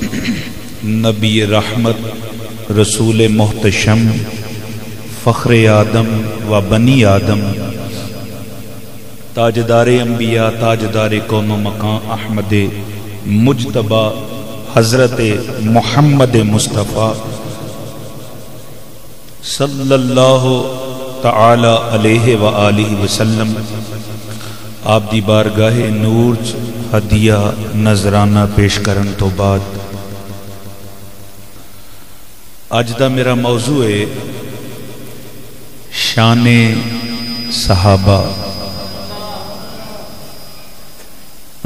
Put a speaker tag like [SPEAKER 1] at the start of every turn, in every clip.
[SPEAKER 1] نبی رحمت، رسول محتشم، فخر آدم و بنی آدم، تاجدار انبیاء، تاجدار کون و مکان، احمد مجتبی، حضرت محمد مصطفیٰ صلی اللہ تعالی علیہ وآلہ وسلم آپ دی بارگاہ نور ہدیہ نذرانہ پیش کرن تو بعد اج دا میرا موضوع ہے شان صحابہ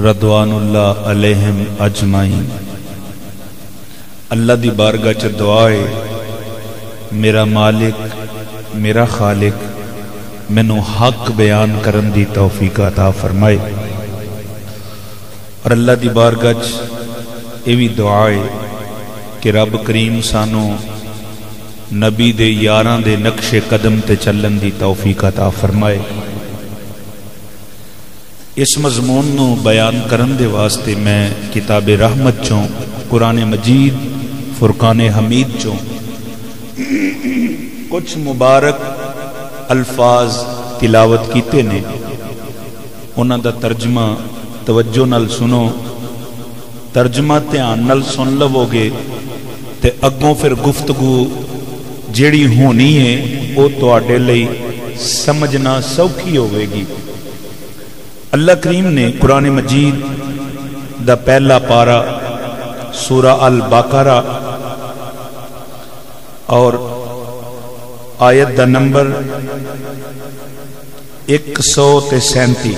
[SPEAKER 1] رضوان اللہ علیہم اجمعین۔ اللہ دی بارگاہ چ دعا ہے میرا مالک میرا خالق مینوں حق بیان کرن دی توفیق عطا فرمائے، اور اللہ دی بارگاہ چ یہ بھی دعا ہے کہ رب کریم سانو نبی دے یاراں دے نقش قدم تے چلن دی توفیق عطا فرمائے۔ اس مضمون نو بیان کرن دے واسطے میں کتاب رحمت چوں قرآن مجید فرقان حمید چوں کچھ مبارک الفاظ تلاوت کیتے نے، انہاں دا ترجمہ توجہ نال سنو، ترجمہ دھیان نال سن لو گے تے اگوں پھر گفتگو جیڑی ہونی ہے وہ تواڈے لئی سمجھنا سوکھی ہوے گی۔ اللہ کریم نے قرآن مجید دا پہلا پارا سورہ البقرہ اور آیت دا نمبر 137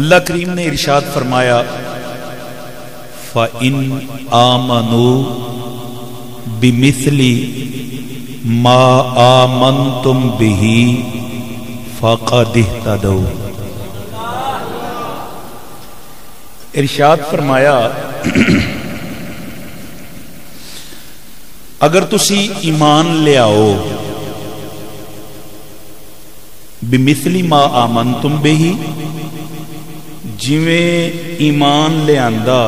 [SPEAKER 1] اللہ کریم نے ارشاد فرمایا فَإِنْ آمَنُوا بِمِثْلِ مَا آمَنْتُمْ بِهِ فَقَدِ اهْتَدَوْا۔ ارشاد فرمایا اگر تسی ایمان لے آؤ بِمِثْلِ مَا آمَنْتُمْ بِهِ، جویں ایمان لے آندا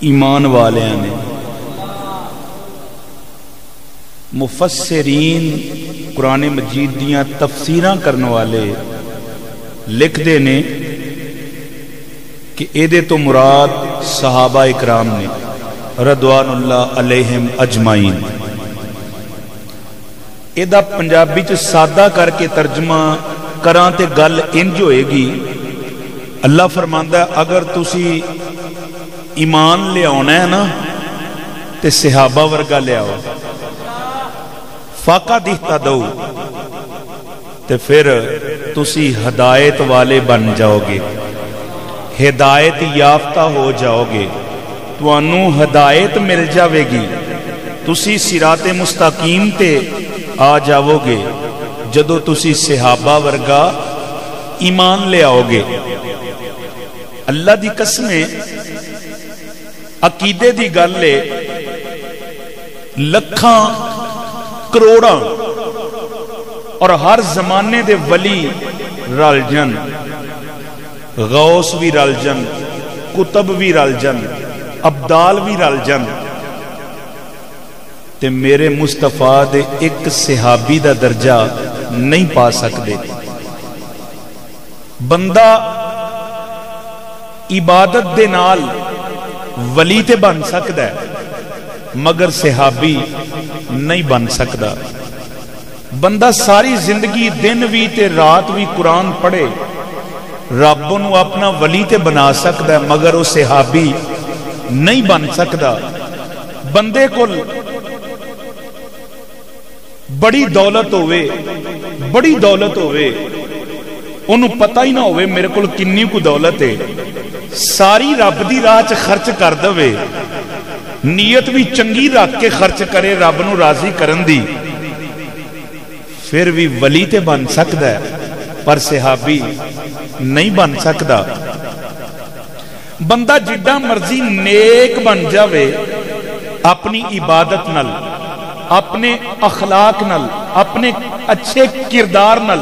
[SPEAKER 1] ایمان والیاں نے۔ مفسرین قرآن مجید دیاں تفسیراں کرنے والے لکھ دے نے کہ ایدے تو مراد صحابہ اکرام نے رضوان اللہ علیہم اجمعین۔ ایدہ پنجابی چ سادہ کر کے ترجمہ کران تے گل انج ہوئے گی، اللہ فرماندا ہے اگر تسی ایمان لے آنا ہے نا تے صحابہ ورگا لے آؤ، فَقَدِ اهْتَدَوْا، تے پھر تسی ہدایت والے بن جاؤ گے، ہدایت یافتہ ہو جاؤ گے، توانوں ہدایت مل جاوے گی، تسی صراط مستقیم تے آ جاؤ گے جدو تسی صحابہ ورگا ایمان لے آؤ گے۔ اللہ دی قسمیں عقیدے دی گل لے لکھاں کروڑاں اور ہر زمانے دے ولی رل جن، غوث بھی رل جن، کتب بھی رل جن، ابدال بھی رل جن، تے میرے مصطفیٰ دے ایک صحابی دا درجہ نہیں پا سکتے۔ بندہ عبادت دے نال ولی تے بن سکتا ہے مگر صحابی نہیں بن سکتا۔ بندہ ساری زندگی دن بھی تے رات بھی قرآن پڑھے، رب نو اپنا ولی تے بنا سکتا ہے مگر وہ صحابی نہیں بن سکتا۔ بندے کو بڑی دولت ہوئے، بڑی دولت ہوئے، انہوں پتہ ہی نہ ہوئے میرے کو کنی کو دولت ہے، ساری رب دی راہ چ خرچ کر دوے، نیت بھی چنگی رکھ کے خرچ کرے رب نو راضی کرن دی، پھر بھی ولی تے بن سکتا ہے پر صحابی نہیں بن سکتا۔ بندہ جڈا مرضی نیک بن جاوے اپنی عبادت نل، اپنے اخلاق نل، اپنے اچھے کردار نل،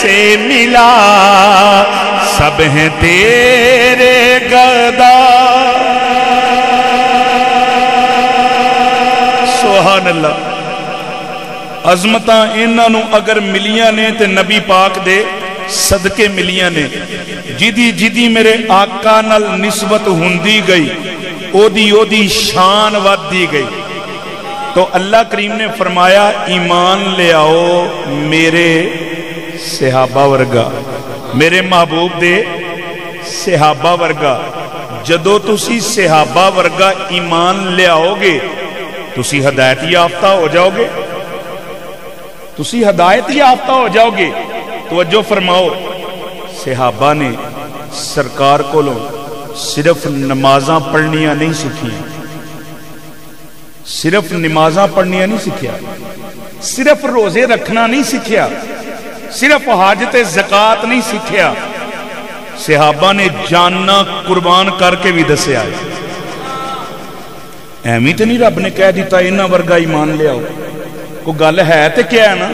[SPEAKER 1] سے ملا سب ہیں تیرے گدا. سبحان اللہ. عظمتاں انہاں نو اگر ملیاں نے تے نبی پاک دے صدقے ملیاں نے. جدی جدی میرے آقا نال نسبت ہوندی گئی او دی شان ودی گئی. تو اللہ کریم نے فرمایا ایمان لے آؤ میرے صحابہ ورگا، میرے محبوب دے صحابہ ورگا. جدو تسی صحابہ ورگا ایمان لے آؤ گے تسی ہدایت یافتہ ہو جاؤ گے، تسی ہدایت یافتہ ہو جاؤ گے. توجہ فرماؤ، صحابہ نے سرکار کو صرف نمازاں پڑھنیاں نہیں سکھیاں، صرف نمازاں پڑھنیاں نہیں سکھیا، صرف روزے رکھنا نہیں سکھیا، صرف حاجت زکات نہیں سکھیا. صحابہ نے جاننا قربان کر کے بھی دسیا. ایویں تو نہیں رب نے کہہ دیتا انہاں ورگا ایمان لے آؤ. کوئی گل ہے تے کیا ہے نا.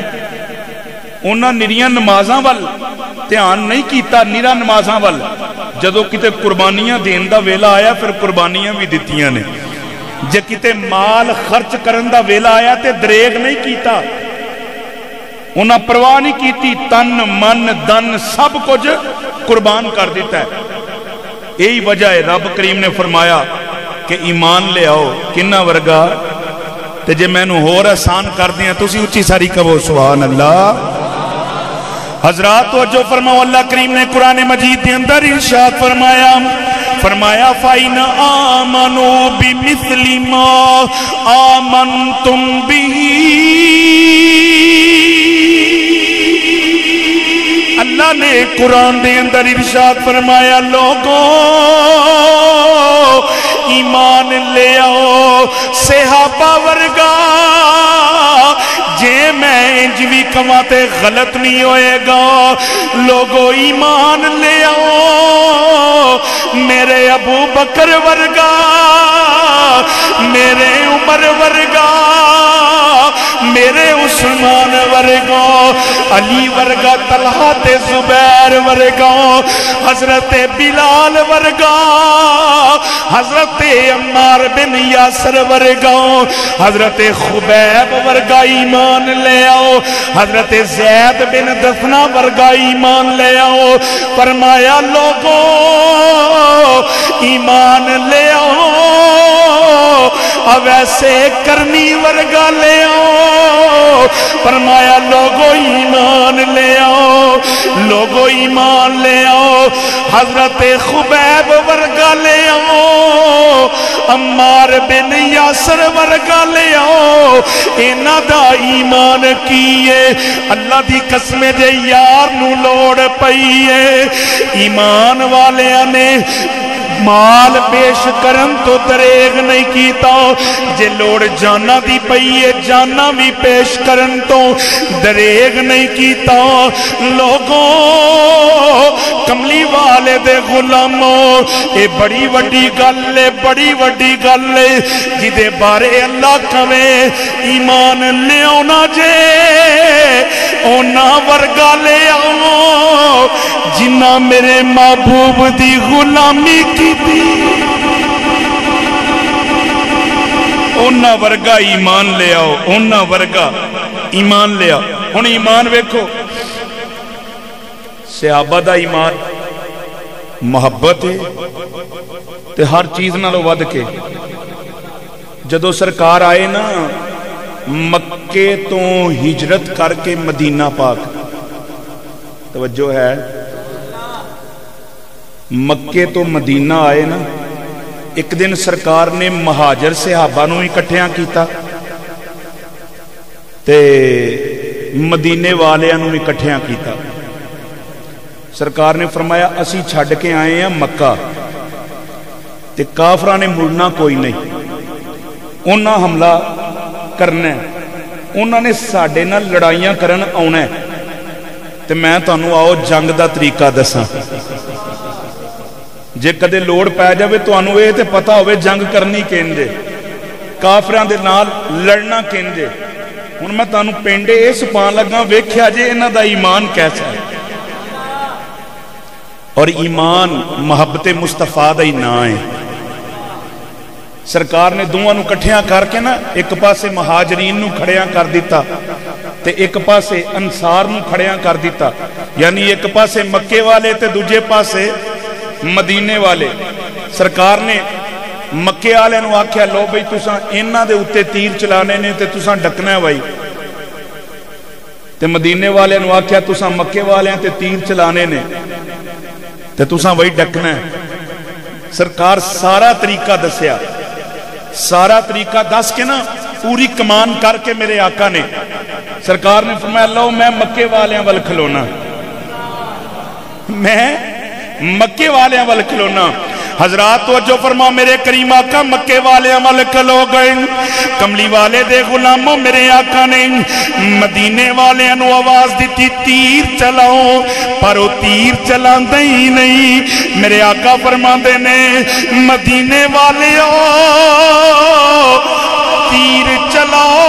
[SPEAKER 1] انہاں نریاں نمازاں ول دھیان نہیں کیتا، نرا نمازاں ول. جدو کتے قربانیاں دین دا ویلا آیا پھر قربانیاں بھی دتیاں نے. جے کتے مال خرچ کرن دا ویلا آیا تے دریغ نہیں کیتا، انہاں پرواہ نہیں کیتی، تن من دن سب کچھ قربان کر دیتا ہے. یہی وجہ ہے رب کریم نے فرمایا کہ ایمان لے آؤ کنہ ورگا. تے جے میں نو ہور آسان کر دیا تسی اچھی ساری کہو سبحان اللہ. حضرات توجہ فرماؤ، اللہ کریم نے قرآن مجید دے اندر ارشاد فرمایا فَإِنْ آمَنُوا بِمِثْلِ مَا آمَنْتُمْ بِهِ. اللہ نے قرآن دے اندر ارشاد فرمایا لوگوں ایمان لے آؤ صحابہ ورگا. جے میں انجوی کماتے غلط نہیں ہوئے گا. لوگو ایمان لے آؤ میرے ابو بکر ورگا، میرے عمر ورگا، میرے عثمان ورگا، علی ورگا، طلحہ تے زبیر ورگا، حضرت بلال ورگا، حضرت عمار بن یاسر ورگا، حضرت خبیب ورگا ایمان لے آؤ، حضرت زید بن دفنہ ورگا ایمان لے آؤ. فرمایا لوگوں ایمان لے آؤ اب ایسے کرنی ورگا لے آؤ. فرمایا لوگو ایمان لے آؤ، لوگو ایمان لے آؤ. حضرت خبیب ورگا لے آؤ، عمار بن یاسر ورگا لے آؤ. اینا دا ایمان کیے اللہ دی قسمیں جے یار نو لوڑ پئیے. ایمان والے نے مال پیش کرن تو دریغ نہیں کیتا. جے لوڑ جانا دی پئیے جانا بھی پیش کرن تو دریغ نہیں کیتا. لوگوں کملی والے دے غلاموں اے بڑی وڈی گل ہے، بڑی وڈی گل ہے جدے بارے اللہ کہے ایمان لے آنا جے اونا ورگا لے آؤ جنہ میرے محبوب دی غلامی کی تھی. اونا ورگا ایمان لے آؤ، اونا ورگا ایمان لے آؤ. ہن ایمان ویکھو صحابہ دا ایمان محبت ہے تے ہر چیز نالوں ود کے. جدو سرکار آئے نا مکے تو ہجرت کر کے مدینہ پاک، توجہ ہے، مکے تو مدینہ آئے نا ایک دن سرکار نے مہاجر صحابہ نو اکٹھیاں کیتا تے مدینے والیاں نو اکٹھیاں کیتا. سرکار نے فرمایا اسی چھڑ کے آئے ہیں مکہ تے کافرہ نے مڑنا کوئی نہیں، انہاں حملہ کرنا ہے، انہاں نے ساڑے نہ لڑائیاں کرن آنا ہے تے میں تانوں آؤ جنگ دا طریقہ دساں. جے کدے لوڑ پائے جاوے تو انہوں اے تے پتہ ہوئے جنگ کرنی کینجے، کافران دے نال لڑنا کینجے. ہن میں تانوں پینڈے اس پان لگا ویکھیا جے انہاں دا ایمان کیسا ہے. اور ایمان محبت مصطفیٰ دا ہی نا ہے. سرکار نے دوواں نو کٹھیاں کر کے نا ایک پاسے مہاجرین نو کھڑیاں کر دیتا تے ایک پاسے انصار نو کھڑیاں کر دیتا. یعنی ایک پاسے مکے والے تے دوجے پاسے مدینے والے. سرکار نے مکے والے نو آکھیا لو بھئی تساں انہاں دے اوتے تیر چلانے نے تے تساں ڈکنا ہے بھائی. تے مدینے والے نو آکھیا تساں مکے والے تے تیر چلانے نے تے تساں وہی ڈکنا ہے. سرکار سارا طریقہ دسیا. سارا طریقہ دس کے نا پوری کمان کر کے میرے آقا نے سرکار نے فرمایا لو میں مکے والیاں ول کھلونا. میں مکے والیاں ول کھلونا. حضرات توجہ فرما میرے کریم آقا مکے والے عمل کلو گئے. کملی والے دے غلاموں میرے آقا نے مدینے والے انو آواز دیتی تیر چلاؤ پر وہ تیر چلان دے ہی نہیں. میرے آقا فرما دے نے مدینے والے تیر چلاؤ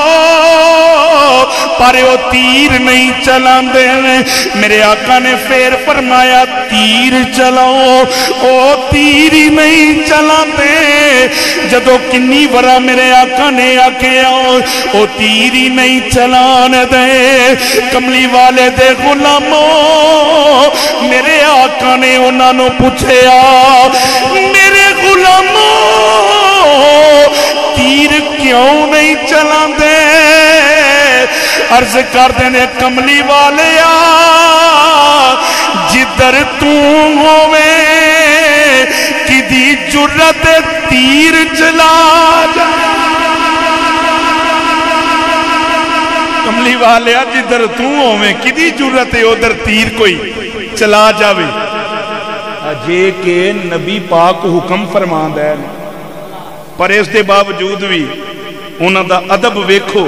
[SPEAKER 1] پر وہ تیر نہیں چلان دے. میرے آقا نے پھر فرمایا تیر چلاؤ او تیر ہی نہیں چلان دے. جدو کنی ورا میرے آقا نے آکے آؤ او تیر ہی نہیں چلان دے. کملی والے دے غلاموں میرے آقا نے انہاں نو پوچھے میرے غلاموں تیر کیوں نہیں چلان دے. عرض کر دینے کملی والے جدر تو ہوئے کدی جرت تیر چلا جا. کملی والے جدر تو ہوئے کدی جرت ادھر تیر کوئی چلا جاوے. جے کہ نبی پاک حکم فرمان ہے پر اس دے باوجود بھی انہاں دا ادب ویکھو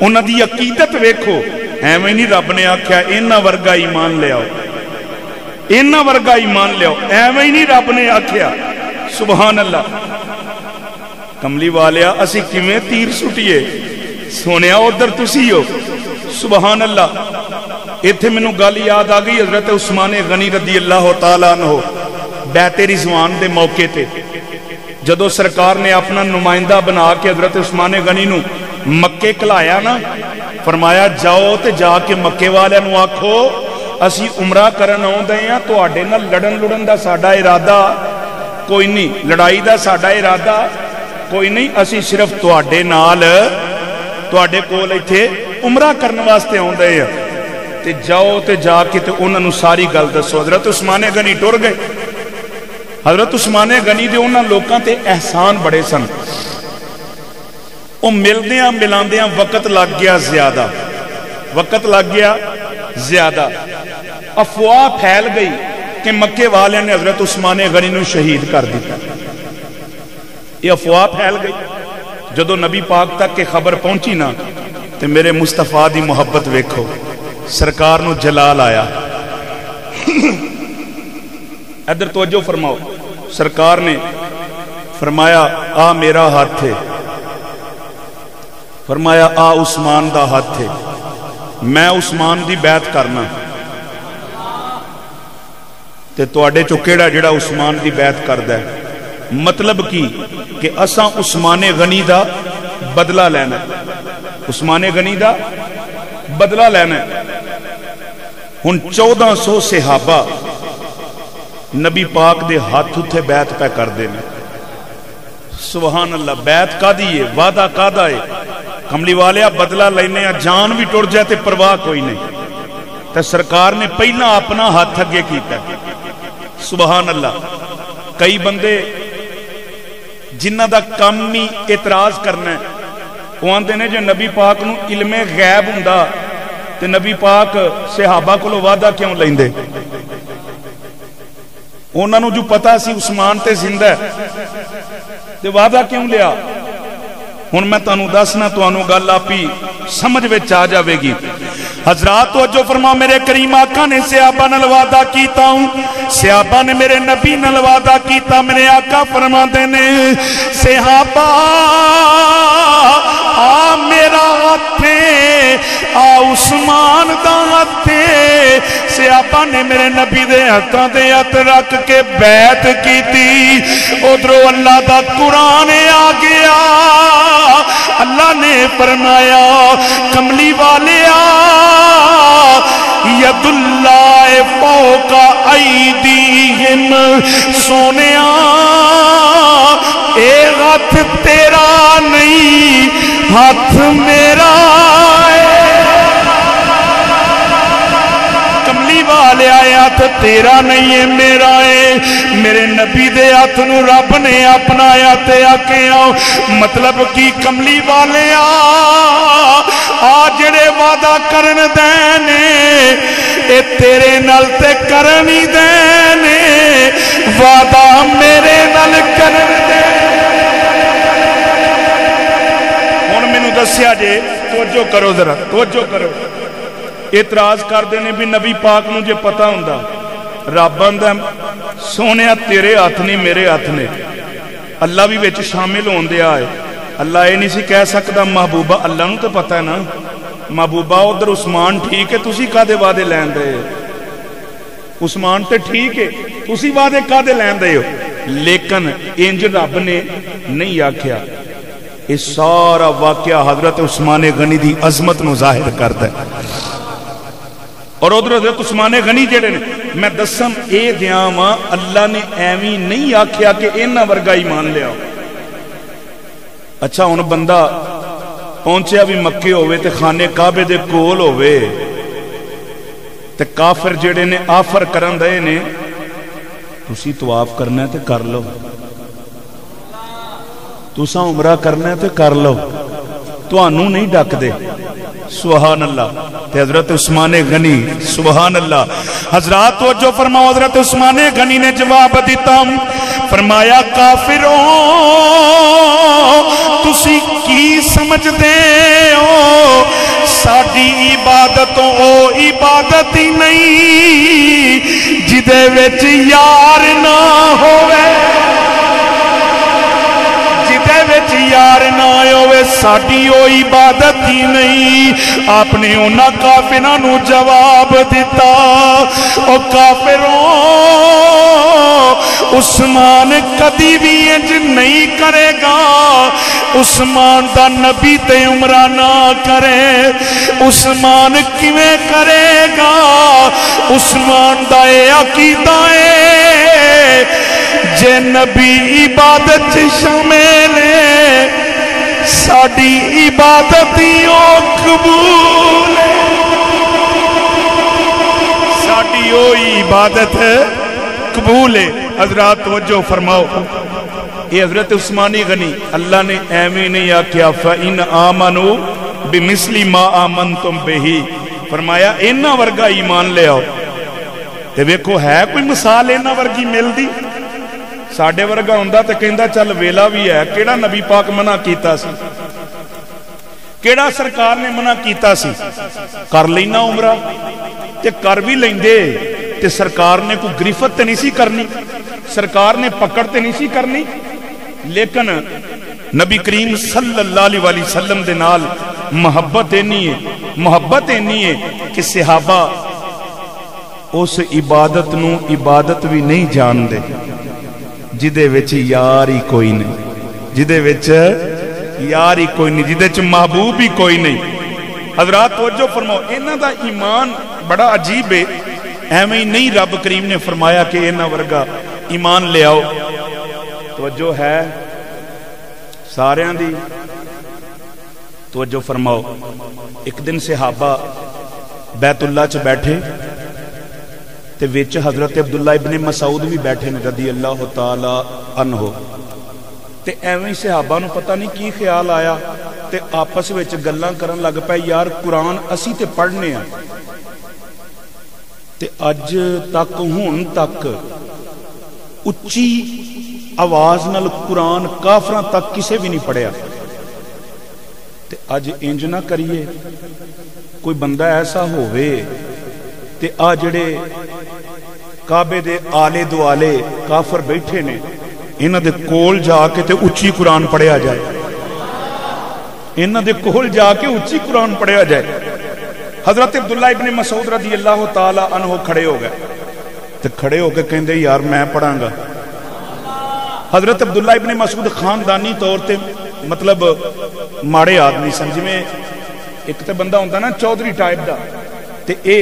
[SPEAKER 1] انہاں دی عقیدت ویکھو. ایویں نہیں رب نے آکھیا انہاں ورگا ایمان لے آؤ انہاں ورگا ایمان لے آؤ. ایویں نہیں رب نے آکھیا. سبحان اللہ. کملی والیا اسی کیویں تیر سٹیے سونیا ادھر تسی ہو. سبحان اللہ. ایتھے مینوں گل یاد آ گئی حضرت عثمان غنی رضی اللہ تعالیٰ عنہ بیعت رضوان دے موقع تے جدو سرکار نے اپنا نمائندہ بنا کے حضرت عثمان غنی نو مکے کلایا نا فرمایا جاؤ تے جا کے مکے والے نو آکھو اسی عمرہ کرن آؤندے ہیں تواڈے نال لڑن دا ساڈا ارادہ کوئی نہیں. لڑائی دا ساڈا ارادہ کوئی نہیں. اسی صرف تواڈے نال تواڈے کول ایتھے عمرہ کرن واسطے آؤندے ہیں تے جاؤ تے جا کے تے انہاں نو ساری گل دسو. حضرت عثمان غنی ٹر گئے. حضرت عثمان غنی دے انہاں لوکاں تے احسان بڑے سن. وہ ملدیاں ملاندیاں وقت لگ گیا زیادہ. وقت لگ گیا زیادہ. افواہ پھیل گئی کہ مکے والے نے حضرت عثمان غنی نو شہید کر دیتا. یہ افواہ پھیل گئی. جدو نبی پاک تک کے خبر پہنچی نا تے میرے مصطفیٰ دی محبت ویکھو. سرکار نو جلال آیا. ادھر توجہ فرماؤ. سرکار نے فرمایا آ میرا ہاتھ ہے. فرمایا آ عثمان دا ہاتھ ہے. میں عثمان دی بیعت کرنا تے تواڈے چوں کیڑا جڑا عثمان دی بیعت کردا ہے. مطلب کی کہ اساں عثمان غنی دا بدلہ لینا. عثمان غنی دا بدلہ لینا. ہن 1400 صحابہ نبی پاک دے ہاتھ اتھے بیعت پہ کر دینے. سبحان اللہ. بیعت کا دیئے وعدہ کا دائے کملی والیا بدلہ لینے جان بھی ٹر جائے تے پرواہ کوئی نہیں. تے سرکار نے پہلا اپنا ہاتھ اگے کیتا ہے. سبحان اللہ. کئی بندے جنہ دا کم ہی اعتراض کرنا ہے وہ آندے نے جو نبی پاک نو علم غیب ہوندا تے نبی پاک صحابہ کو وعدہ کیوں لیندے. انہاں نو جو پتا سی عثمان تے زندہ ہے تے وعدہ کیوں لیا. ہن میں تانوں دسنا تانوں گل آپی سمجھ وچ آ جاوے گی. حضرات توجہ فرما میرے کریم آقا نے صحابہ نال وعدہ کیتا ہوں. صحابہ نے میرے نبی نال وعدہ کیتا. میرے آقا فرماندے نے صحابہ آ میرا ہاتھ نے آ عثمان دا ہاتھ سیابا نے میرے نبی دے ہاتھاں تے ہاتھ رکھ کے بیعت کیتی ادھروں اللہ دا قرآن آ گیا اللہ نے فرمایا کملی والیا ید اللہ فوق ایدیہم سونیا اے ہاتھ تیرا نہیں ہاتھ میرا کملی والے ہاتھ تیرا نہیں ہے میرا ہے میرے نبی دے ہاتھ نو رب نے اپنایا تے آکھیا مطلب کی کملی والے آ جڑے وعدہ کرن دینے اے تیرے نال تے کرن ہی دینے وعدہ میرے نال کرن دینے ہن مینوں دسیا جے توجہ کرو ذرا توجہ کرو اعتراض کر دینے بھی نبی پاک نو جے پتہ ہوندا رب آندا سونیا تیرے ہاتھ نہیں میرے ہاتھ نے اللہ بھی وچ شامل ہون دیا ہے اللہ یہ نہیں سی کہہ سکتا محبوبہ اللہ نو تو پتہ ہے نا محبوبہ ادھر عثمان ٹھیک ہے تسی کادے وعدے لین دے عثمان تے ٹھیک ہے تسی وعدے کادے لین دے ہو لیکن انج رب نے نہیں آکھیا یہ سارا واقعہ حضرت عثمان غنی دی عظمت نو ظاہر کرتا ہے اور ادھر حضرت عثمان غنی جڑے نے میں دسم اے دیاں اللہ نے ایویں نہیں آکھیا کہ انہاں ورگا ایمان لیا اچھا ہن بندہ پہنچیا بھی مکے ہوئے تے خانے کعبے دے کول ہوئے تے کافر جڑے نے آفر کرن دے نے تسی طواف کرنا ہے تے کر لو تساں عمرہ کرنا ہے تے کر لو تانوں نہیں ڈک دے سبحان اللہ تے حضرت عثمان غنی سبحان اللہ حضرات توجہ فرماؤ حضرت عثمان غنی نے جواب دیتا فرمایا کافروں تسی کی سمجھ دے ہو ساڈی عبادت او عبادت ہی نہیں جدے وچ یار نہ ہوئے یار نہ ہوئے ساڈی او عبادت ہی نہیں آپ نے انہاں کافراں نو جواب دیتا او کافروں عثمان کدی بھی انج نہیں کرے گا عثمان دا نبی تے عمرہ نہ کرے عثمان کیویں کرے گا عثمان دا اے عقیدہ ہے جے نبی عبادت شامل ہے ساڈی عبادت ہی او قبول ہے ساڈی او عبادت قبول ہے حضرات توجہ فرماؤ یہ حضرت عثمان غنی اللہ نے ایویں نہیں آکھیا فَإِنْ آمَنُوا بِمِثْلِ مَا آمَنْتُمْ بِهِ فرمایا انہاں ورگا ایمان لے آؤ تے ویکھو ہے کوئی مثال انہاں ورگی ملدی ساڈے ورگا ہوندا تے کہندا چل ویلا بھی ہے کیڑا نبی پاک منع کیتا سی کیڑا سرکار نے منع کیتا سی کر لینا عمرہ تے کر بھی لیندے تے سرکار نے کوئی گرفت تے نہیں سی کرنی سرکار نے پکڑ تے نہیں سی کرنی لیکن نبی کریم صلی اللہ علیہ وسلم دے نال محبت اینی ہے کہ صحابہ اس عبادت نو عبادت بھی نہیں جان دے جدے وچ یار ہی کوئی نہیں جدے وچ یار ہی کوئی نہیں جدے وچ محبوب ہی کوئی نہیں حضرات توجہ فرماؤ انہاں دا ایمان بڑا عجیب ہے ایویں نہیں رب کریم نے فرمایا کہ انہاں ورگا ایمان لے آؤ توجہ ہے ساریاں دی توجہ فرماؤ ایک دن صحابہ بیت اللہ چ بیٹھے تے وچ حضرت عبداللہ ابن مسعود بھی بیٹھے نے رضی اللہ تعالی عنہ تے ایویں صحابہ نو پتہ نہیں کی خیال آیا تے آپس وچ گلاں کرن لگ پے یار قرآن اسی تے پڑھنے ہیں تے اج تک ہن تک اچھی آواز نال قرآن کافراں تک کسے بھی نہیں پڑھیا تے اج انج نہ کریے کوئی بندہ ایسا ہوئے تے آ جڑے کعبے دے آلے دوالے کافر بیٹھے نے انہاں دے کول جا کے تے اچھی قرآن پڑھیا جائے انہاں دے کول جا کے اچھی قرآن پڑھیا جائے. حضرت عبداللہ ابن مسعود رضی اللہ تعالی عنہ کھڑے ہو گئے تے کھڑے ہو کے کہندے یار میں پڑھاں گا. حضرت عبداللہ ابن مسعود خاندانی طور تے مطلب ماڑے آدمی سن، جی میں ایک تے بندہ ہوندا نا چودھری ٹائپ دا، تے اے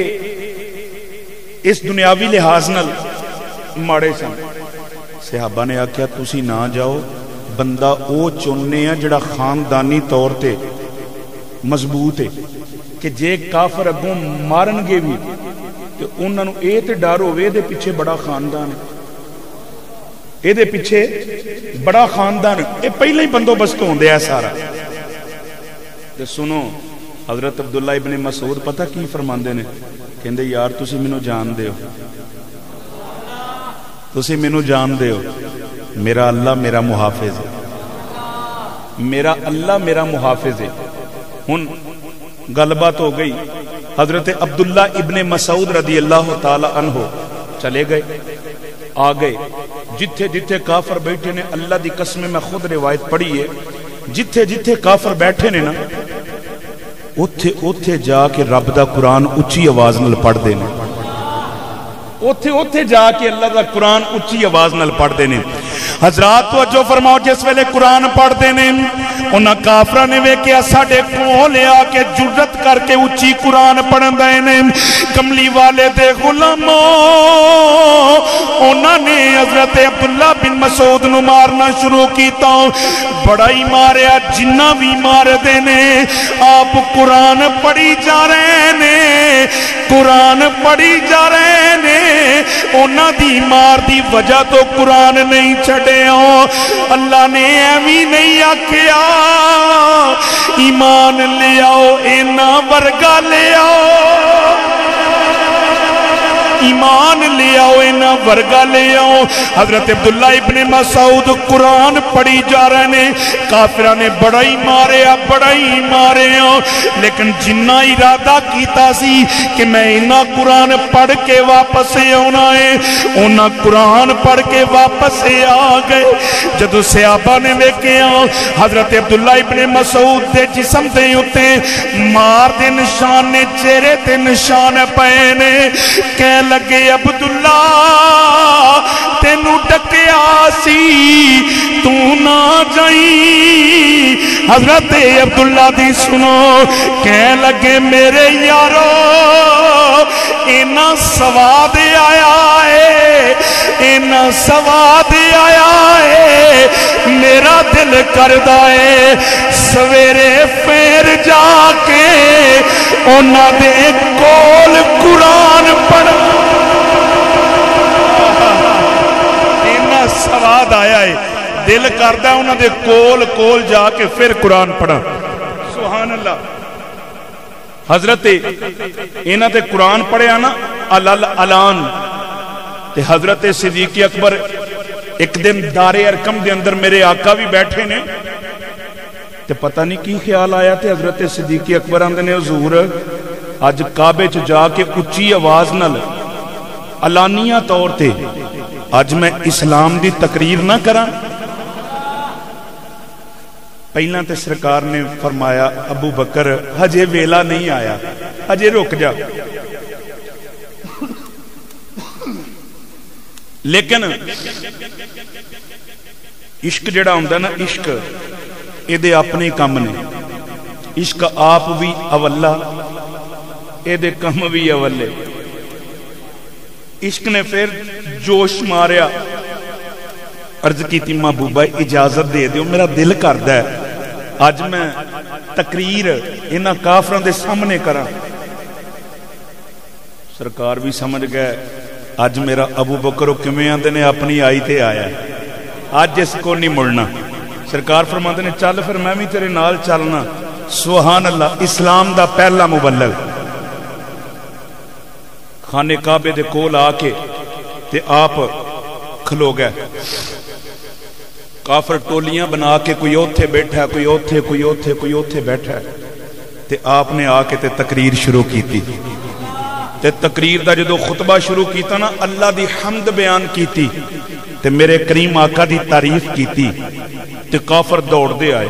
[SPEAKER 1] اس دنیاوی لحاظ نال ماڑے سن. صحابہ نے آکھیا تسی نہ جاؤ، بندہ او چننے ہیں جڑا خاندانی طور تے مضبوط ہے کہ جے کافر اگوں مارن گے بھی تے انہاں نوں اے تے ڈر ہوے دے پیچھے بڑا خاندان ہے، اے دے پیچھے بڑا خاندان، اے پہلے ہی بندوبست ہوندے ہے سارا. تے سنو حضرت عبداللہ ابن مسعود پتہ کی فرماندے نے، کہندے یار تسی مینوں جان دے ہو، تسی مینوں جان دے ہو، میرا اللہ میرا محافظ ہے، میرا اللہ میرا محافظ ہے. ہن گل بات ہو گئی. حضرت عبداللہ ابن مسعود رضی اللہ تعالی عنہ چلے گئے، آ گئے جتھے جتھے کافر بیٹھے نے، اللہ دی قسم میں خود روایت پڑھی ہے، جتھے جتھے کافر بیٹھے نے نا اوتھے اوتھے جا کے رب دا قرآن اچھی آواز نال پڑھ دے نے، اوتھے اوتھے جا کے اللہ دا قرآن اچھی آواز نال پڑھ دے نے. حضرات توجہ فرماؤ، جس ویلے قرآن پڑھ دے نے انہاں کافراں نے ویکھیا ساڈے کول آ کے جرت کر کے اچھی قرآن پڑھن دے نے. کملی والے دے غلاموں انہاں نے حضرت عبداللہ بن مسعود نو مارنا شروع کیتا، بڑا ہی ماریا، جنہ بھی مار دے نے. آپ قرآن پڑھی جا رہے نے، قرآن پڑھی جا رہے نے، انہاں دی مار دی وجہ تو قرآن نہیں چھڑے. اللہ نے ایویں نہیں آکھیا ایمان لے آؤ اینا ورگا لے آؤ، ایمان لے آؤ اینا ورگا لے آؤ. حضرت عبداللہ ابن مسعود قرآن پڑھی جا رہے نے، کافران نے بڑا ہی ماریا، بڑا ہی ماریا، لیکن جنہ ارادہ کیتا سی کہ میں اینا قرآن پڑھ کے واپس آنا ہے، انہاں قرآن پڑھ کے واپس آ گئے. جدو صحابہ نے ویکھیا حضرت عبداللہ ابن مسعود دے جسم دے اتے مار دے نشان نے، چہرے تے نشان پئے نے، کہہ لگے عبداللہ تینوں ڈکیا سی تو نہ جائیں. حضرت عبداللہ دی سنو، کہہ لگے میرے یارو اینا سواد آیا ہے، اینا سواد آیا ہے، میرا دل کردہ ہے سویرے پھر جا کے انہاں دے کول قرآن پڑھ. اینا سواد آیا ہے، دل کردہ ہے انہاں دے کول کول جا کے پھر قرآن پڑھا. سبحان اللہ. حضرت انہاں تے قرآن پڑھے آنا علان تے حضرت صدیق اکبر ایک دن دار ارکم دے اندر میرے آقا بھی بیٹھے نے تے پتہ نہیں کی خیال آیا تے حضرت صدیق اکبر آندے نے حضور اج کعبے چ جا کے اچھی آواز نال علانیہ طور تے اج میں اسلام دی تقریر نہ کراں. پہلا تے سرکار نے فرمایا ابو بکر ہجے ویلا نہیں آیا، ہجے رک جا. لیکن عشق جڑا ہوندا نا، عشق اے دے اپنے کم نے، عشق آپ بھی اولا اے دے کم بھی اولے. عشق نے پھر جوش ماریا، عرض کی تھی محبوبہ اجازت دے دیو، میرا دل کردہ ہے آج میں تقریر انہاں کافران دے سامنے کرا. سرکار بھی سمجھ گئے آج میرا ابو بکر کمیں آندے نے اپنی آئی تے آیا ہے، آج جس کو نہیں مڑنا. سرکار فرماندے نے چل پھر میں بھی تیرے نال چلنا. سبحان اللہ. اسلام دا پہلا مبلغ خانے کعبے دے کول آ کے تے آپ کھلو گئے. کافر ٹولیاں بنا کے کوئی اوتھے بیٹھا ہے، کوئی اوتھے، کوئی اوتھے، کوئی اوتھے بیٹھا ہے تے آپ نے آ کے تے تقریر شروع کی تھی. تے تقریر دا جدو خطبہ شروع کیتا نا، اللہ دی حمد بیان کیتی تے میرے کریم آقا دی تعریف کیتی تے کافر دوڑ دے آئے.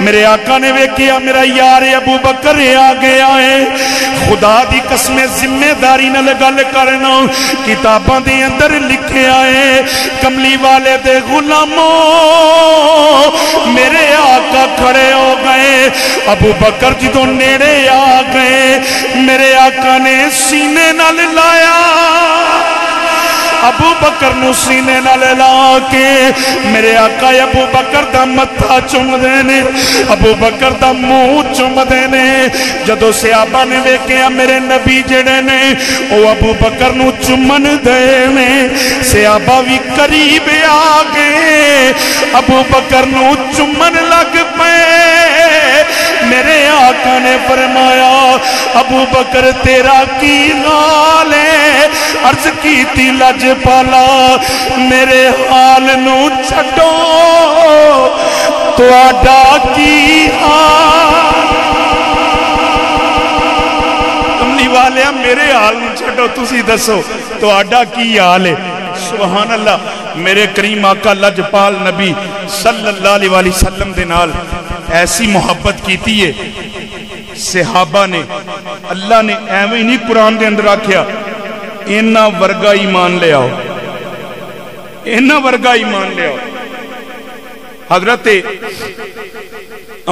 [SPEAKER 1] میرے آقا نے ویکھیا میرا یار ابو بکر آ گیا ہے، خدا دی قسم ذمہ داری نال گل کرنا، کتاباں دے اندر لکھیا ہے کملی والے دے غلاموں میرے آقا کھڑے ہو گئے، ابو بکر جدوں نیڑے آ گئے میرے آقا نے سینے نال لایا، ابو بکر نو سینے نال لا کے میرے آقا ابو بکر دا متھا چوم دے نے، ابو بکر دا منہ چوم دے نے۔ جدو صحابہ نے ویکھیا میرے نبی جڑے نے او ابو بکر نو چومن دے نے، صحابہ بھی قریب آ گئے ابو بکر نو چومن لگ پے۔ میرے آقا نے فرمایا ابو بکر تیرا کی حال ہے؟ عرض کی تھی لج پالا میرے حال نو چھڈو تہاڈا کی حال، کملی والے میرے حال نو چھڈو تسی دسو تہاڈا کی حال ہے؟ سبحان اللہ، میرے کریم آقا لجپال نبی صلی اللہ علیہ وآلہ وسلم دے نال ایسی محبت کیتی ہے صحابہ نے، اللہ نے ایویں نہیں قرآن دے اندر آکھیا اینا ورگا ایمان لے آؤ، اینا ورگا ایمان لے آؤ۔ حضرت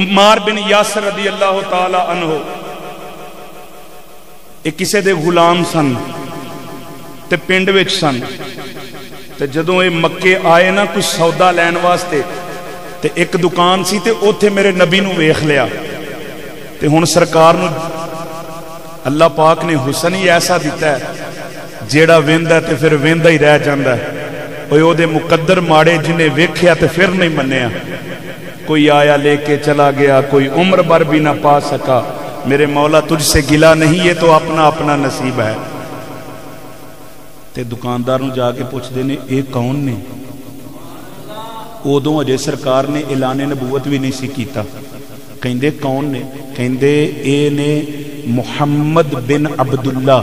[SPEAKER 1] عمار بن یاسر رضی اللہ تعالی عنہ ایک کسے دے غلام سن تے پنڈ وچ سن، تے جدوں اے مکے آئے نا کچھ سودا لین واسطے تے ایک دکان سی تے اوتھے میرے نبی نو ویکھ لیا، تے ہن سرکار نو اللہ پاک نے حسن ہی ایسا دیتا ہے جیڑا ویندا تے پھر ویندا ہی رہ جاندا ہے۔ اوے او دے مقدر ماڑے جنہیں ویکھیا تے پھر نہیں منیا، کوئی آیا لے کے چلا گیا، کوئی عمر بھر بھی نہ پا سکا۔ میرے مولا تجھ سے گلا نہیں، یہ تو اپنا اپنا نصیب ہے۔ تے دکاندار نو جا کے پوچھ دے نے اے کون نے؟ ادوں اجے سرکار نے اعلان نبوت بھی نہیں سی کیتا۔ کہندے کون نے؟ کہندے اے نے محمد بن عبداللہ،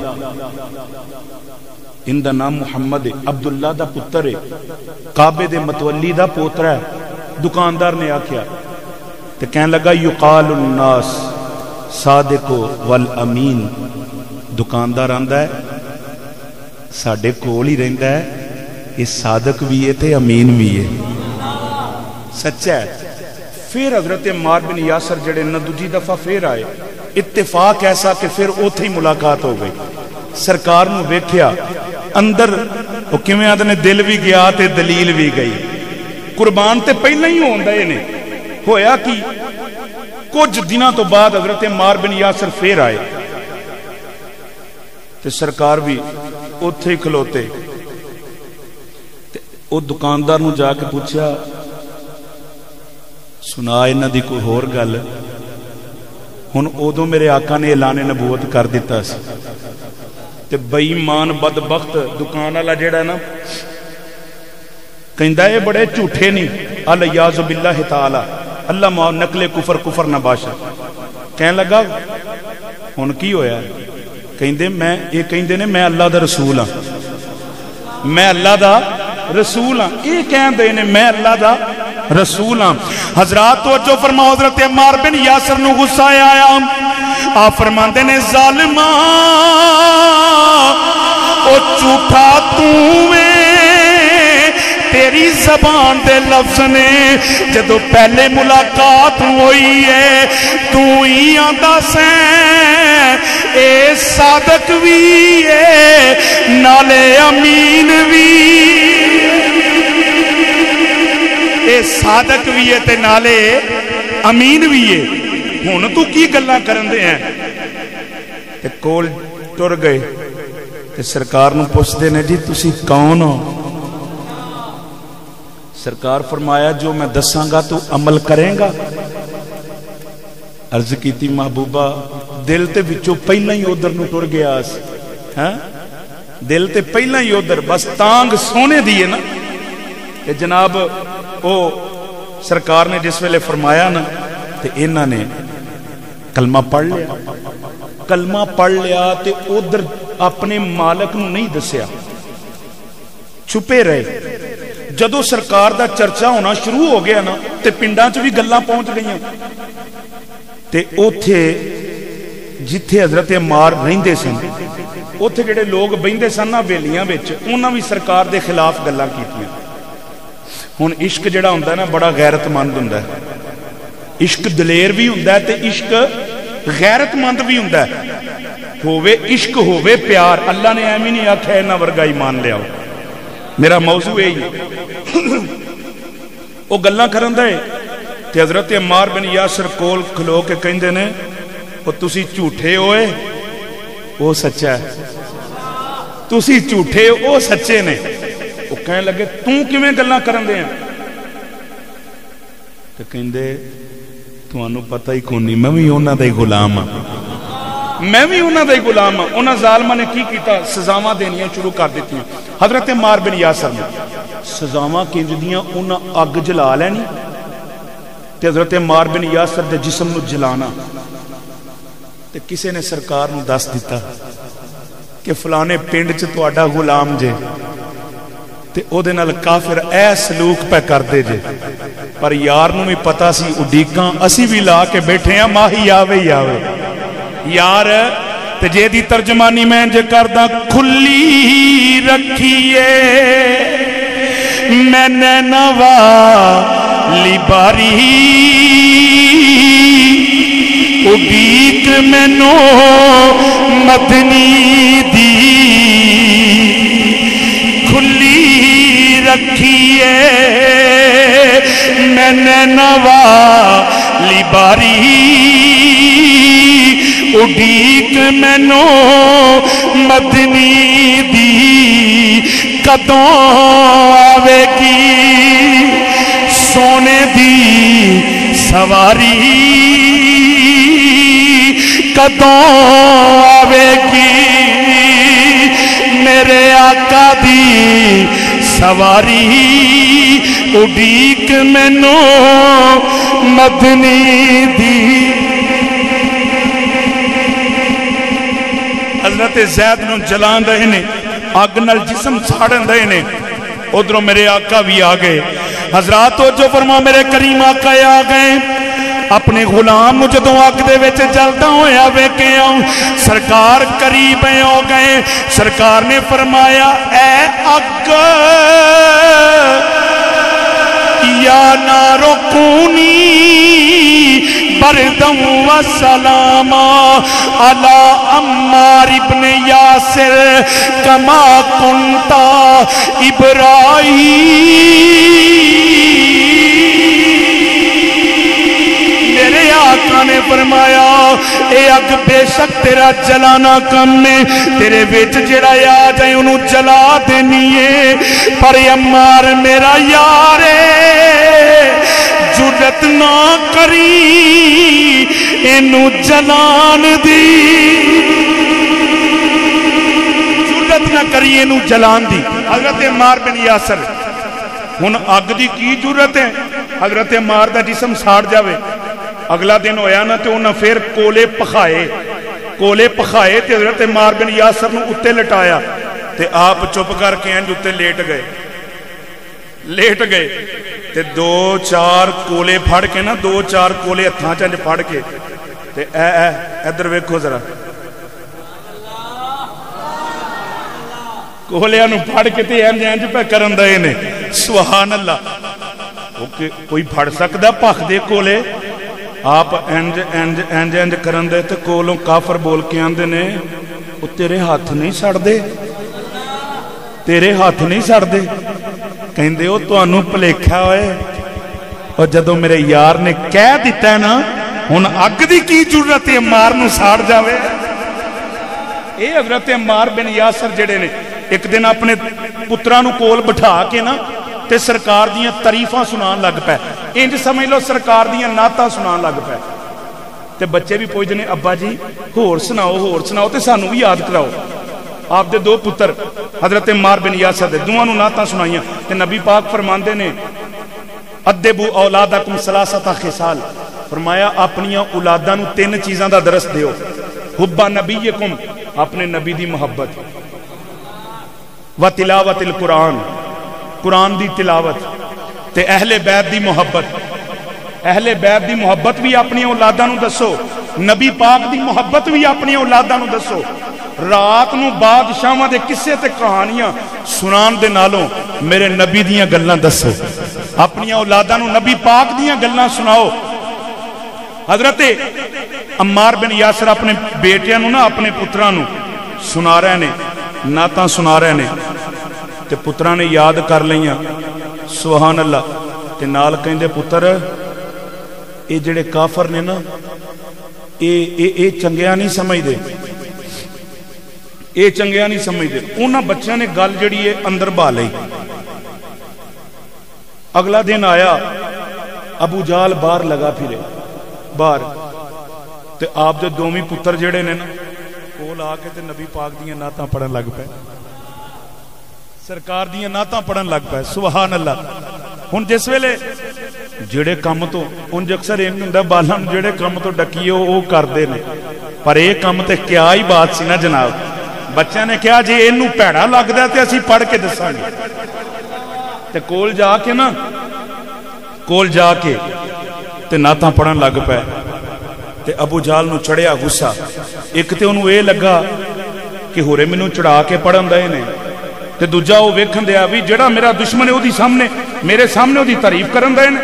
[SPEAKER 1] ان دا نام محمد ہے، عبداللہ دا پتر ہے، کعبے دے متولی دا پوترا ہے۔ دکاندار نے آکھیا تے کہنے لگا یقال الناس صادق والامین۔ دکاندار آندا ہے ساڈے کول ہی رہندا ہے، یہ صادق بھی ہے تے امین بھی ہے، سچا ہے۔ پھر حضرت عمار بن یاسر جڑے نہ دوجی دفعہ پھر آئے، اتفاق ایسا کہ پھر اوتھے ہی ملاقات ہو گئی۔ سرکار نو ویکھیا اندر او کیویں آندے نے دل بھی گیا تے دلیل بھی گئی۔ قربان تے پہلے ہی ہوندا اے نے، ہویا کی کچھ دنوں تو بعد حضرت عمار بن یاسر پھر آئے تے سرکار بھی اوتھے ہی کھلوتے تے او دکاندار نو جا کے پوچھا سنا انہاں دی کوئی ہور گل؟ ہن ادوں میرے آقا نے اعلان نبوت کر دیتا سی تے بے ایمان بدبخت دکان والا جیڑا نا کہندا اے بڑے جھوٹے نہیں، الیاذ باللہ تعالی، اللہ ما نقل کفر کفر نہ باشا۔ کہنے لگا ہن کی ہویا؟ کہندے میں یہ کہندے نے میں اللہ دا رسول ہاں، میں اللہ دا رسول ہاں، یہ کہندے نے میں اللہ دا رسول ہاں۔ حضرات توجہ فرماؤ، حضرت عمار بن یاسر نو غصہ آیا، آپ فرماندے نے ظالماں او جھوٹا تو تیری زبان دے لفظ نے جدو پہلے ملاقات ہوئی ہے تو ہی آندا سیں اے صادق بھی ہے نالے امین بھی، اے صادق بھی ہے تے نالے امین بھی ہے۔ ہن تو کی گلاں کرن دے ہیں؟ تے کول ٹر گئے تے سرکار نو پوچھ دے نے جی تسی کون ہو؟ سرکار فرمایا جو میں دساں گا تو عمل کریں گا؟ عرض کیتی محبوبہ دل تے وچوں پہلا ہی ادھر نو ٹر گیا سی، ہاں دل تے پہلا ہی ادھر، بس تانگ سونے دیے نا۔ کہ جناب او سرکار نے جس ویلے فرمایا نا تے انہاں نے کلمہ پڑھ لیا، کلمہ پڑھ لیا تے ادھر اپنے مالک نو نہیں دسیا، چھپے رہے۔ جدو سرکار دا چرچا ہونا شروع ہو گیا نا تے پنڈاں چ بھی گلاں پہنچ گئیاں تے اوتھے جتھے حضرت عمار رہندے سن اوتھے جڑے لوگ بہندے سن نا ویلیاں وچ انہاں بھی سرکار دے خلاف گلاں کیتیاں. ہن عشق جڑا ہوندا ہے نا بڑا غیرت مند ہوندا ہے. عشق دلیر بھی ہوندا ہے تے عشق غیرت مند بھی ہوندا ہے. ہووے عشق ہووے پیار, اللہ نے ایویں نہیں آکھیا انہاں ورگا ایمان لے آؤ. میرا موضوع یہی ہے. وہ گلاں کرن دے تے حضرت عمار بن یاسر کول کھلو کے کہندے نے او تسی جھوٹے ہوئے وہ سچا ہے, تسی جھوٹے او سچے نے. وہ کہنے لگے توں کیویں گلاں کرن دے ہیں؟ تے کہندے تانوں پتہ ہی کوئی نہیں, میں بھی انہاں دا ہی غلام ہاں, میں بھی انہاں دا ہی غلام ہاں. انہاں ظالماں نے کی کیتا؟ سزاواں دینیاں شروع کر دتیاں. حضرت عمار بن یاسر نے سزاواں کنج دیاں, انہاں اگ جلا لینی تے حضرت عمار بن یاسر دے جسم نو جلانا. تے کسے نے سرکار نو دس دیتا کہ فلانے پنڈ چ تہاڈا غلام جے, تے او دے نال کافر اے سلوک پہ کر دے جے. پر یار نو بھی پتا سی اڈیکاں اسی بھی لا کے بیٹھے ہیں, ماہی آوے ہی آوے یار. تے جے دی ترجمانی میں جے کردہ کھلی رکھیے میں نینا والی باری اڈیک مینو مدنی دی کھلی رکھیے میں نینا والی باری اڈیک مینو مدنی دی کدوں آوے گی سونے دی سواری کدوں آوے گی میرے آقا دی سواری اڈیک مینو مدنی دی. حضرت زید نو جلان رہے نے, اگ نال جسم ساڑن رہے نے, ادھروں میرے آقا بھی آ گئے. حضرات جو فرما میرے کریم آقا آ گئے, اپنے غلام جدوں اگ دے وچ جلدا ہویا ویکھے آؤں سرکار قریب ہو گئے. سرکار نے فرمایا اے اگ یا نارو کونی بردم و سلاما علی عمار ابن یاسر کما کنتا ابراہیم. میرے آقا نے فرمایا اے اگ بے شک تیرا جلانا کم ہے, تیرے وچ جڑا آ جائے انہوں جلا دینی ہے, پر عمار میرا یار جرت نہ کری اینو جلان دی, جرت نہ کری اینو جلان دی. حضرت عمار بن یاسر ہن اگ دی کی جرت ہے؟ حضرت عمار دا جسم ساڑ جاوے. اگلا دن ہویا نا تے انہاں پھر کولے پخائے تے حضرت عمار بن یاسر نو اتے لٹایا تے آپ چپ کر کے انج اتے لیٹ گئے تے دو چار کولے پھڑ کے نا, دو چار کولے ہتھاں چ پھڑ کے تے اے ادھر ویکھو ذرا, کولیاں نو پھڑ کے تے انج پہ کرن دے نے. سبحان اللہ. کوئی پھڑ سکدا پخ دے کولے؟ آپ انج کرن دے تے کولوں کافر بول کے آندے نے او تیرے ہاتھ نہیں سڑ دے, تیرے ہاتھ نہیں سڑ دے. کہندے او تانوں بھلیکھا ہوئے, اور جدوں میرے یار نے کہہ دیتا ہے نا ہن اگ دی کی ضرورت ہے عمار نو ساڑ جاوے. اے حضرت عمار بن یاسر جڑے نے ایک دن اپنے پتراں نو کول بٹھا کے نا تے سرکار دیاں تعریفاں سنان لگ پے, انج سمجھ لو سرکار دیاں نعتاں سنان لگ پے. تے بچے بھی پوچھدے نے ابا جی ہور سناؤ تے سانوں بھی یاد کراؤ. آپ دے دو پتر حضرت عمار بن یاسر دے دوواں نو نعتاں سنائیاں تے نبی پاک فرماندے نے ادبوا اولادکم ثلاثۃ خصال, فرمایا اپنیاں اولاداں نو تین چیزاں دا درس دیو. حب نبیکم, اپنے نبی دی محبت, و تلاوت القرآن, قرآن دی تلاوت, تے اہل بیت دی محبت.
[SPEAKER 2] اہل بیت دی محبت بھی اپنی اولاداں نوں دسو، نبی پاک دی محبت بھی اپنی اولاداں نوں دسو۔ رات نو بادشاہاں دے قصے تے کہانیاں سنان دے نالوں میرے نبی دیاں گلاں دسو، اپنی اولاداں نوں نبی پاک دیاں گلاں سناؤ۔ حضرت عمار بن یاسر اپنے بیٹیاں نوں نا اپنے پتراں نوں سنا رہے نے، نعتاں سنا رہے نے تے پتراں نے یاد کر لیاں، سبحان اللہ، تے نال کہندے پتر اے جڑے کافر نے نا اے چنگیا نہیں سمجھ دے، اے چنگیا نہیں سمجھ دے۔ انہاں بچیاں نے گل جڑی ہے اندر بھا لئی۔ اگلا دن آیا، ابو جال باہر لگا پھرے باہر، تے آپ دے دومی پتر جڑے نے نا کول آ کے تے نبی پاک دیاں نعتاں پڑھن لگ پے، سرکار دیاں نعتاں پڑھن لگ پے، سبحان اللہ۔ ہن جس ویلے جڑے کم تو انج اکثر ایم ہوندا بالاں جڑے کم تو ڈکیے او کردے نے، پر اے کم تے کیا ہی بات سی نا جناب۔ بچیاں نے کہا جی اینوں پیڑا لگدا تے اسی پڑھ کے دساں گے، تے کول جا کے نا کول جا کے تے نعتاں پڑھن لگ پے۔ تے ابو جہل نو چڑھیا غصہ، ایک تے انہوں اے لگا کہ ہورے مینوں چڑھا کے پڑھن دے نے، تے دوجا او ویکھن دیا بھی جڑا میرا دشمن ہے او دی سامنے میرے سامنے او دی تعریف کرن دے نے۔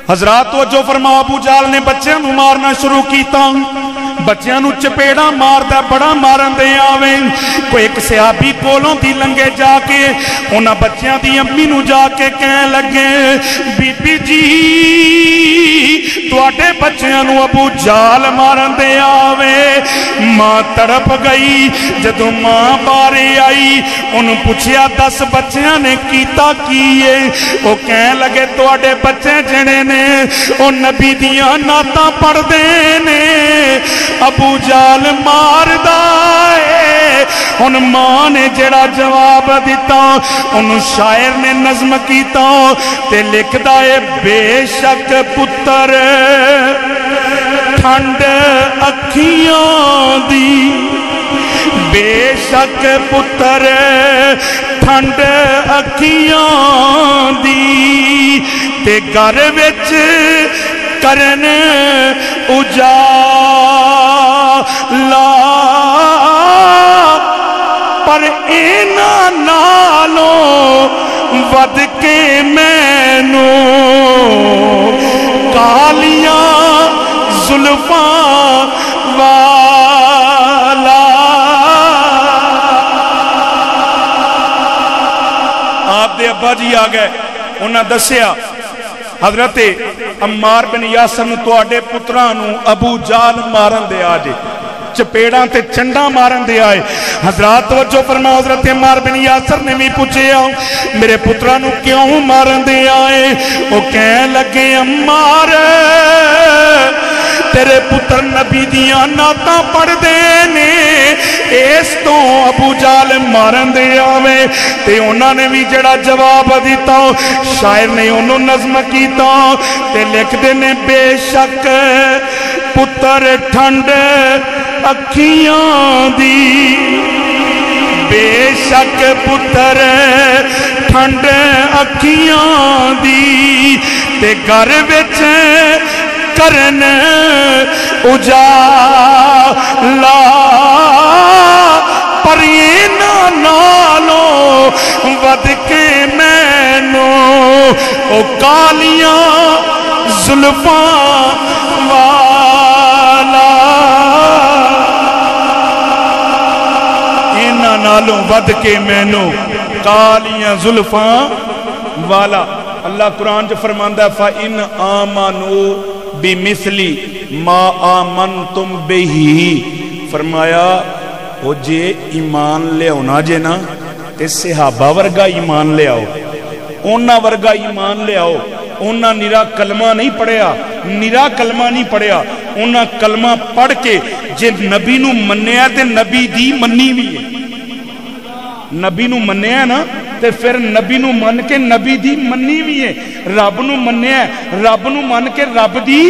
[SPEAKER 2] حضرات توجہ فرماؤ، ابو جہل نے بچیاں نو مارنا شروع کیتا، بچیاں نو چپیڑا ماردا، بڑا مارن دے آوے۔ کوئی ایک صحابی کولوں دی لنگے جا کے انہاں بچیاں دی امی نو جا کے کہن لگے بی بی جی تواڈے بچیاں نو ابو جہل مارن دے آوے۔ ماں تڑپ گئی، جدوں ماں بارے آئی انہوں پوچھیا دس بچیاں نے کیتا کیے؟ وہ کہن لگے تواڈے بچے جڑے نے او نبی دیاں نعتاں پڑھ دے نے، ابو جہل مار دائے۔ ان ماں نے جڑا جواب دیتا ان شاعر نے نظم کیتا تے لکھ دائے بے شک پتر ٹھنڈ اکھیاں دی، بے شک پتر ٹھنڈ اکھیاں دی، تے گھر وچ کرن اجالا، پر اینا نالوں ود کے مینوں کالیاں زلفاں والا۔ آپ دے ابا جی آ گئے، انہاں دسیا حضرت عمار بن یاسر نو تواڈے پتراں نو ابو جہل مارن دے آجے، چپیڑاں تے چنڈا مارن دے آئے۔ حضرات توجہ فرماؤ، حضرت عمار بن یاسر نے بھی پوچھیا میرے پتراں نو کیوں مارن دے آئے؟ وہ کہن لگے عمار تیرے پتر نبی دیاں نعتاں پڑھ دے نے، اس تو ابو جہل مارن دے آوے۔ تے انہاں نے بھی جڑا جواب دیتا شاعر نے انہوں نظم کیتا تے لکھ دے نے بے شک پتر ٹھنڈ اکھیاں دی، بے شک پتر ٹھنڈ اکھیاں دی، تے گھر وچ کرن اجالا، پر اینا نالوں ود کے مینوں او کالیاں زلفاں والا۔ اینا نالوں ود کے مینوں کالیاں زلفاں والا۔ اللہ قرآن جو فرماندہ ہے فَإِنْ آمَنُوا بِمِثْلِ مَا آمَنْتُمْ بِهِ، فرمایا وہ جے ایمان لے ہونا جے نا تے صحابہ ورگا ایمان لے آؤ، اونا ورگا ایمان لے آؤ۔ اونا نرا کلمہ نہیں پڑھیا، نرا کلمہ نہیں پڑھیا، اونا کلمہ پڑھ کے جے نبی نو منیا تے نبی دی منی بھی ہے، نبی نو منیا نا تے پھر نبی نو من کے نبی دی منی بھی ہے، رب نو منیا ہے رب نو من کے رب دی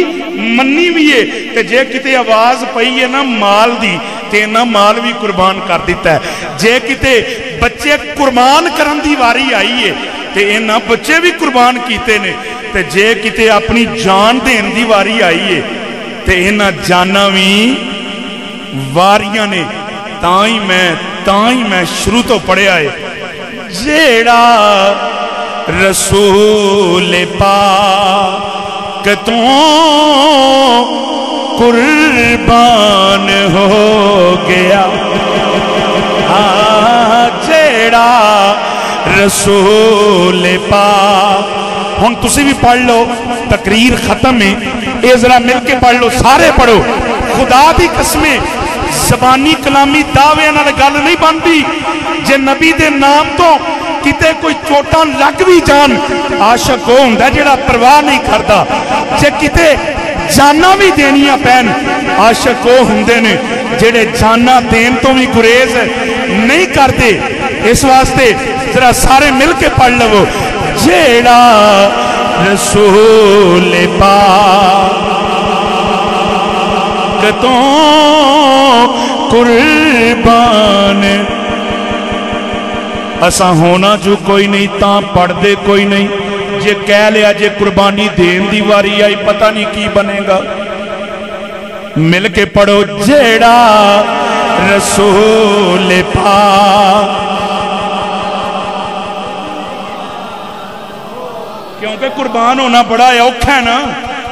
[SPEAKER 2] منی بھی ہے۔ تے جے کتے آواز پئی ہے نا مال دی تے نا مال بھی قربان کر دیتا ہے، جے کتے بچے قربان کرن دی واری آئی ہے تے اینا بچے بھی قربان کیتے نے۔ تے جے کتے اپنی جان دین دی واری آئی ہے تے انہاں جانا بھی واریاں نے. تائیں میں شروع تو پڑھے آئے جیڑا رسول پاک تو قربان ہو گیا. جیڑا رسول پاک. ہن تسی بھی پڑھ لو تقریر ختم ہے اے ذرا مل کے پڑھ لو سارے پڑھو. خدا دی قسمیں زبانی کلامی دعوے نال گل نہیں بنتی. جے نبی دے نام تو کتے کوئی چوٹاں لگ بھی جان عاشق وہ ہوندا جڑا پرواہ نہیں کردا. جے کتے جانا بھی دینیاں پین عاشق وہ ہوندے نے جڑے جانا دین تو بھی گریز نہیں کرتے. اس واسطے ذرا سارے مل کے پڑھ لو جیڑا رسول پاک تو قربان. اساں ہونا جو کوئی نہیں تاں پڑھ دے کوئی نہیں. جے کہہ لیا جے قربانی دین دی واری آئی پتہ نہیں کی بنے گا. مل کے پڑھو جیڑا رسول پاک. کیونکہ قربان ہونا بڑا اوکھا ہے نا.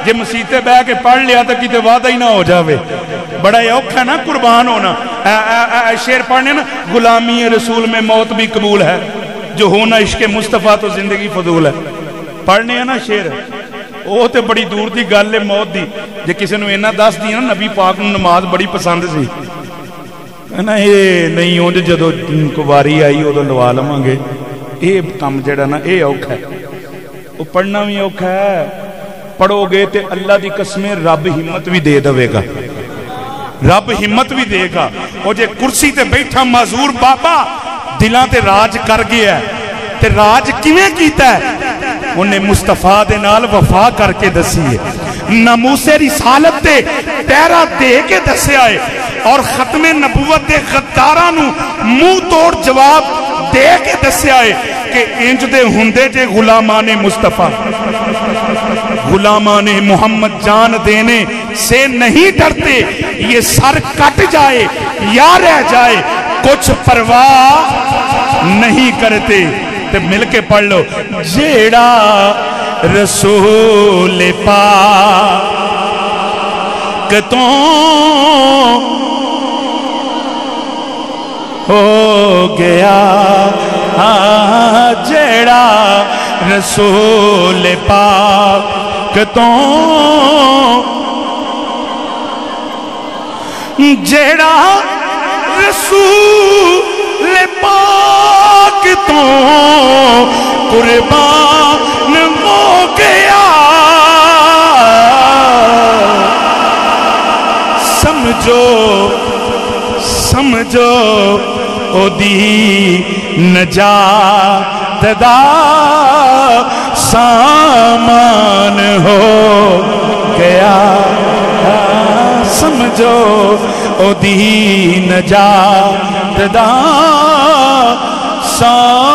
[SPEAKER 2] جے مسیتے بہ کے پڑھ لیا تو کتے وعدہ ہی نہ ہو جاوے. بڑا اوکھا ہے نا قربان ہونا. شعر پڑھنے نا غلامی رسول میں موت بھی قبول ہے جو ہونا عشق مصطفیٰ تو زندگی فضول ہے. پڑھنے ہیں نا شعر وہ تے بڑی دور دی گل ہے موت دی. جے کسی نے اینا دس دیا نا نبی پاک نے نماز بڑی پسند سی نا یہ نہیں ہوں جدو کواری آئی ادو لوا لواں گے. یہ کام جڑا نا یہ اوکھا ہے. وہ پڑھنا بھی اوکھا ہے. پڑھو گے تے اللہ دی قسمیں رب ہمت بھی دے دے گا. رب ہمت بھی دے گا. وہ جے کرسی تے بیٹھا معذور بابا دلان تے راج کر گیا ہے تے راج کیویں کیتا ہے انہیں مصطفیٰ دے نال وفا کر کے دسی ہے. ناموس رسالت تے پیرا دے کے دسے آئے اور ختم نبوت دے غدارانو منہ توڑ جواب دے کے دسے آئے کہ انج دے ہندے جے غلامان مصطفیٰ غلامان محمد جان دینے سے نہیں ڈرتے. یہ سر کٹ جائے یا رہ جائے کچھ پرواہ نہیں کرتے. تو مل کے پڑھ لو جیڑا رسول پاک تو ہو گیا. جیڑا رسول پاک تو جیڑا رسول پاک تو قربان ہو گیا. سمجھو او دی نجات دا سامان ہو گیا. سمجھو او دی نجات دا سامان